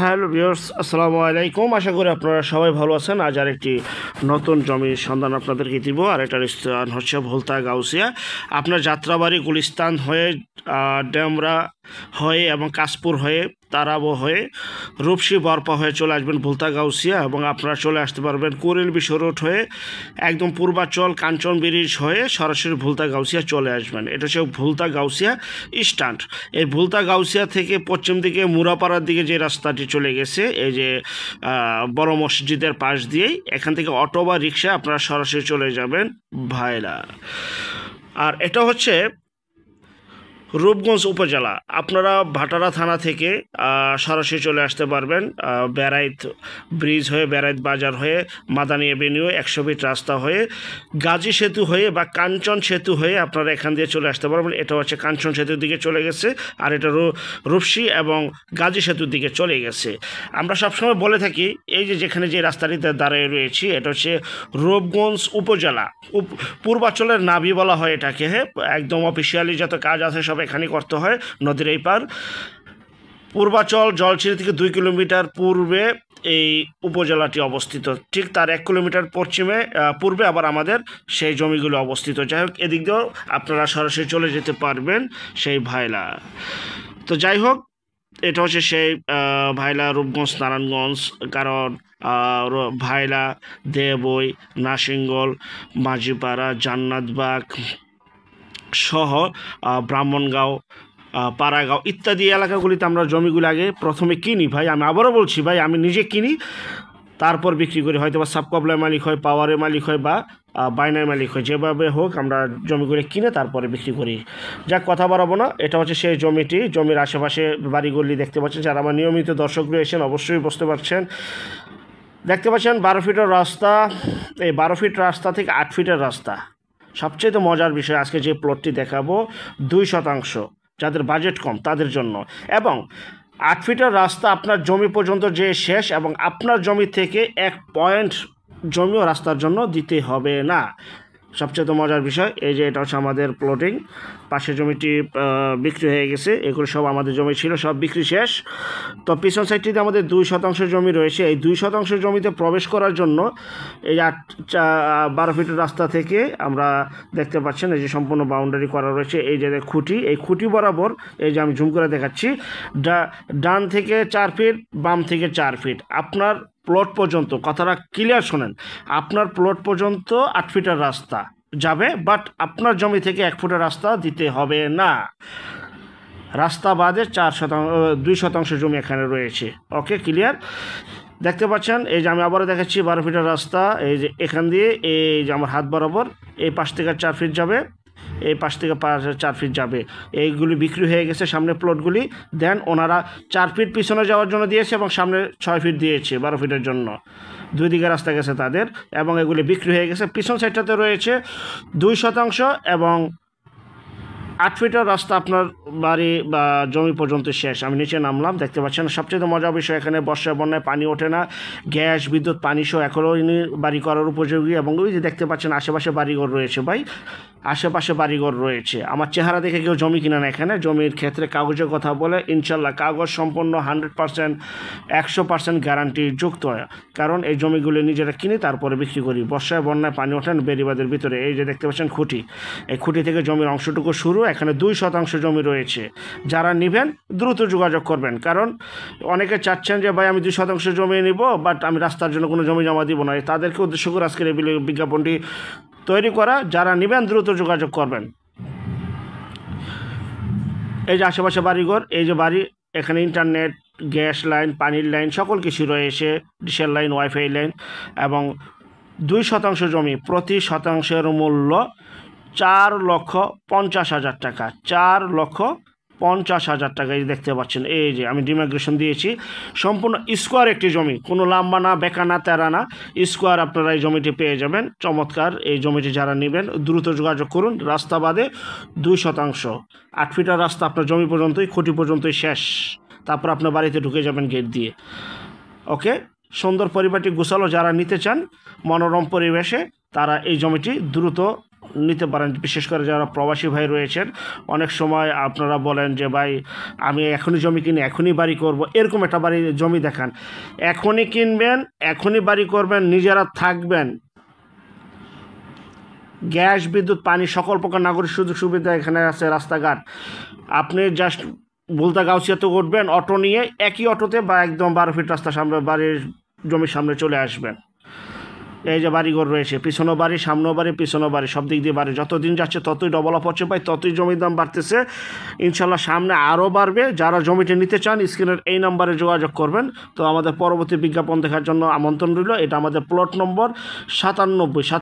Hello viewers, আসসালামু আলাইকুম। আশা করি আপনারা সবাই ভালো আছেন। আজ আর একটি নতুন জমির সন্ধান আপনাদেরকে দিব। আর এটার স্থান হচ্ছে ভুলতা গাউসিয়া। আপনার যাত্রাবাড়ি গুলিস্তান হয়ে ডেমরা হয়ে এবং কাশপুর হয়ে তারাবো হয়ে রূপসী বরপা হয়ে চলে আসবেন ভুলতা গাউসিয়া, এবং আপনারা চলে আসতে পারবেন কুড়িল বিশ্ব রোড হয়ে একদম পূর্বাচল কাঞ্চন ব্রিজ হয়ে সরাসরি ভুলতা গাউসিয়া চলে আসবেন। এটা হচ্ছে ভুলতা গাউসিয়া স্ট্যান্ড। এই ভুলতা গাউসিয়া থেকে পশ্চিম দিকে মুরাপাড়ার দিকে যে রাস্তাটি চলে গেছে, এই যে বড় মসজিদের পাশ দিয়েই, এখান থেকে অটো বা রিক্সা আপনারা সরাসরি চলে যাবেন ভাইরা। আর এটা হচ্ছে রূপগঞ্জ উপজেলা। আপনারা ভাটারা থানা থেকে সরাসরি চলে আসতে পারবেন বেড়াইত ব্রিজ হয়ে, বেড়াইত বাজার হয়ে, মাদানী এভিনিউ 100 ফিট রাস্তা হয়ে, গাজী সেতু হয়ে বা কাঞ্চন সেতু হয়ে আপনারা এখান দিয়ে চলে আসতে পারবেন। এটা হচ্ছে কাঞ্চন সেতুর দিকে চলে গেছে, আর এটা রূপসী এবং গাজী সেতুর দিকে চলে গেছে। আমরা সবসময় বলে থাকি, এই যে যেখানে যে রাস্তাটিতে দাঁড়িয়ে রয়েছি, এটা হচ্ছে রূপগঞ্জ উপজেলা, পূর্বাচলের নাভি বলা হয় এটাকে। হ্যাঁ, একদম অফিসিয়ালি যত কাজ আছে সব এখানে করতে হয় নদীর এই পার। পূর্বাচল জলছিড়ি থেকে 2 কিলোমিটার পূর্বে এই উপজেলাটি অবস্থিত। ঠিক তার 1 কিলোমিটার পূর্বে আবার আমাদের সেই জমিগুলো অবস্থিত। যাই হোক, এদিক দিয়েও আপনারা সরাসরি চলে যেতে পারবেন সেই ভাইলা। তো যাই হোক, এটা হচ্ছে সেই ভাইলা রূপগঞ্জ নারায়ণগঞ্জ। কারণ ভাইলা, দেবই, নাসিঙ্গল, মাঝিপাড়া, জান্নাতবাগ সহ ব্রাহ্মণগাঁও, পাড়াগাঁও ইত্যাদি এলাকাগুলিতে আমরা জমিগুলো আগে প্রথমে কিনি ভাই। আমি আবারও বলছি ভাই, আমি নিজে কিনি, তারপর বিক্রি করি। হয়তো বা সাবকবলার মালিক হয়, পাওয়ারের মালিক হয়, বা বাইনার মালিক হয়, যেভাবে হোক আমরা জমিগুলো কিনে তারপরে বিক্রি করি। যাক, কথা বাড়াবো না। এটা হচ্ছে সেই জমিটি। জমির আশেপাশে বাড়িগুলি দেখতে পাচ্ছেন। যারা আমার নিয়মিত দর্শক রয়েছেন অবশ্যই বুঝতে পারছেন। দেখতে পাচ্ছেন 12 ফিটের রাস্তা। এই 12 ফিট রাস্তা থেকে 8 ফিটের রাস্তা। সবচেয়ে মজার বিষয়, আজকে যে প্লটটি দেখাবো 2%, যাদের বাজেট কম তাদের জন্য। এবং 8 ফিটের রাস্তা আপনার জমি পর্যন্ত যে শেষ, এবং আপনার জমি থেকে 1 পয়েন্ট জমিও রাস্তার জন্য দিতে হবে না। সবচেয়ে মজার বিষয়, এই যে এটা হচ্ছে আমাদের প্লটিং। পাশের জমিটি বিক্রি হয়ে গেছে। এগুলো সব আমাদের জমি ছিল, সব বিক্রি শেষ। তো পিছন সাইডটিতে আমাদের 2% জমি রয়েছে। এই 2% জমিতে প্রবেশ করার জন্য এই 12 ফিটের রাস্তা থেকে আমরা দেখতে পাচ্ছেন এই যে সম্পূর্ণ বাউন্ডারি করা রয়েছে। এই যে খুঁটি, এই খুঁটি বরাবর, এই যে আমি জুম করে দেখাচ্ছি, ডান থেকে 4 ফিট, বাম থেকে 4 ফিট আপনার প্লট পর্যন্ত। কথাটা ক্লিয়ার শোনেন, আপনার প্লট পর্যন্ত 8 ফিটের রাস্তা যাবে, বাট আপনার জমি থেকে 1 ফুটের রাস্তা দিতে হবে না। রাস্তা বাদে 2% জমি এখানে রয়েছে। ওকে, ক্লিয়ার? দেখতে পাচ্ছেন, এই যে আমি আবারও দেখাচ্ছি 12 ফিটের রাস্তা। এই যে এখান দিয়ে, এই যে আমার হাত বরাবর, এই পাশ থেকে 4 ফিট যাবে, এই পাশ থেকে 4 ফিট যাবে। এইগুলি বিক্রি হয়ে গেছে সামনে প্লটগুলি। দেন ওনারা 4 ফিট পিছনে যাওয়ার জন্য দিয়েছে, এবং সামনে 6 ফিট দিয়েছে 12 ফিটের জন্য। 2 দিকে রাস্তা গেছে তাদের, এবং এগুলি বিক্রি হয়ে গেছে। পিছন সাইডটাতে রয়েছে 2%, এবং 8 ফিটের রাস্তা আপনার বাড়ি বা জমি পর্যন্ত শেষ। আমি নিচে নামলাম, দেখতে পাচ্ছেন। সবচেয়ে মজার বিষয়, এখানে বর্ষায় বন্যায় পানি ওঠে না। গ্যাস, বিদ্যুৎ, পানি সহ এখনই বাড়ি করার উপযোগী। এবং ওই যে দেখতে পাচ্ছেন আশেপাশে বাড়িঘর রয়েছে ভাই, আশেপাশে বাড়িঘর রয়েছে। আমার চেহারা দেখে কেউ জমি কিনে না। এখানে জমির ক্ষেত্রে কাগজের কথা বলে, ইনশাল্লাহ কাগজ সম্পন্ন 100%, 100% গ্যারান্টি যুক্ত হয়। কারণ এই জমিগুলো নিজেরা কিনে তারপরে বিক্রি করি। বর্ষায় বন্যায় পানি ওঠেন বেড়িবাঁধের ভিতরে। এই যে দেখতে পাচ্ছেন খুঁটি, এই খুঁটি থেকে জমির অংশটুকু শুরু। এখানে 2% জমি রয়েছে। যারা নেবেন দ্রুত যোগাযোগ করবেন। কারণ অনেকে চাচ্ছেন যে ভাই আমি 2% জমি নিব, বাট আমি রাস্তার জন্য কোনো জমি জমা দিব না। তাদেরকে উদ্দেশ্য করে আজকের এই বিজ্ঞাপনটি তৈরি করা। যারা নেবেন দ্রুত যোগাযোগ করবেন। এই যে আশেপাশে বাড়িঘর, এই যে বাড়ি, এখানে ইন্টারনেট, গ্যাস লাইন, পানির লাইন, সকল কিছু রয়েছে, ডিশের লাইন, ওয়াইফাই লাইন। এবং 2% জমি, প্রতি শতাংশের মূল্য 4,50,000 টাকা। 4,50,000 টাকা। এই দেখতে পাচ্ছেন, এই যে আমি ডিমাগ্রেশন দিয়েছি। সম্পূর্ণ স্কোয়ার একটি জমি, কোনো লাম্বা না, বেকা না, তেরা না, স্কোয়ার আপনারা এই জমিটি পেয়ে যাবেন। চমৎকার এই জমিটি যারা নেবেন দ্রুত যোগাযোগ করুন। রাস্তা বাদে 2%, 8 ফিটের রাস্তা আপনার জমি পর্যন্তই, খুঁটি পর্যন্তই শেষ। তারপর আপনার বাড়িতে ঢুকে যাবেন গেট দিয়ে। ওকে, সুন্দর পরিপাটি গোছালো যারা নিতে চান মনোরম পরিবেশে, তারা এই জমিটি দ্রুত নিতে পারেন। বিশেষ করে যারা প্রবাসী ভাই রয়েছেন, অনেক সময় আপনারা বলেন যে ভাই আমি এখনই জমি কিনে এখনই বাড়ি করব, এরকম একটা জমি দেখান, এখনই কিনবেন, এখনই বাড়ি করবেন, নিজেরা থাকবেন, গ্যাস বিদ্যুৎ পানি সকল প্রকার নাগরিক সুযোগ সুবিধা এখানে আছে, রাস্তাঘাট। আপনি জাস্ট বুলতা গাউসিয়াতে উঠবেন অটো নিয়ে, একই অটোতে বা একদম 12 ফিট রাস্তা সামনে বাড়ির জমির সামনে চলে আসবেন। এই যে বাড়িঘর রয়েছে, পিছনও বাড়ি, সামনেও বাড়ি, পিছনও বাড়ি, সব দিক দিয়ে বাড়ি। যত দিন যাচ্ছে ততই ডেভেলপ হচ্ছে ভাই, ততই জমির দাম বাড়তেছে। ইনশাল্লাহ সামনে আরও বাড়বে। যারা জমিটি নিতে চান স্ক্রিনের এই নাম্বারে যোগাযোগ করবেন। তো আমাদের পরবর্তী বিজ্ঞাপন দেখার জন্য আমন্ত্রণ রইল। এটা আমাদের প্লট নম্বর 97।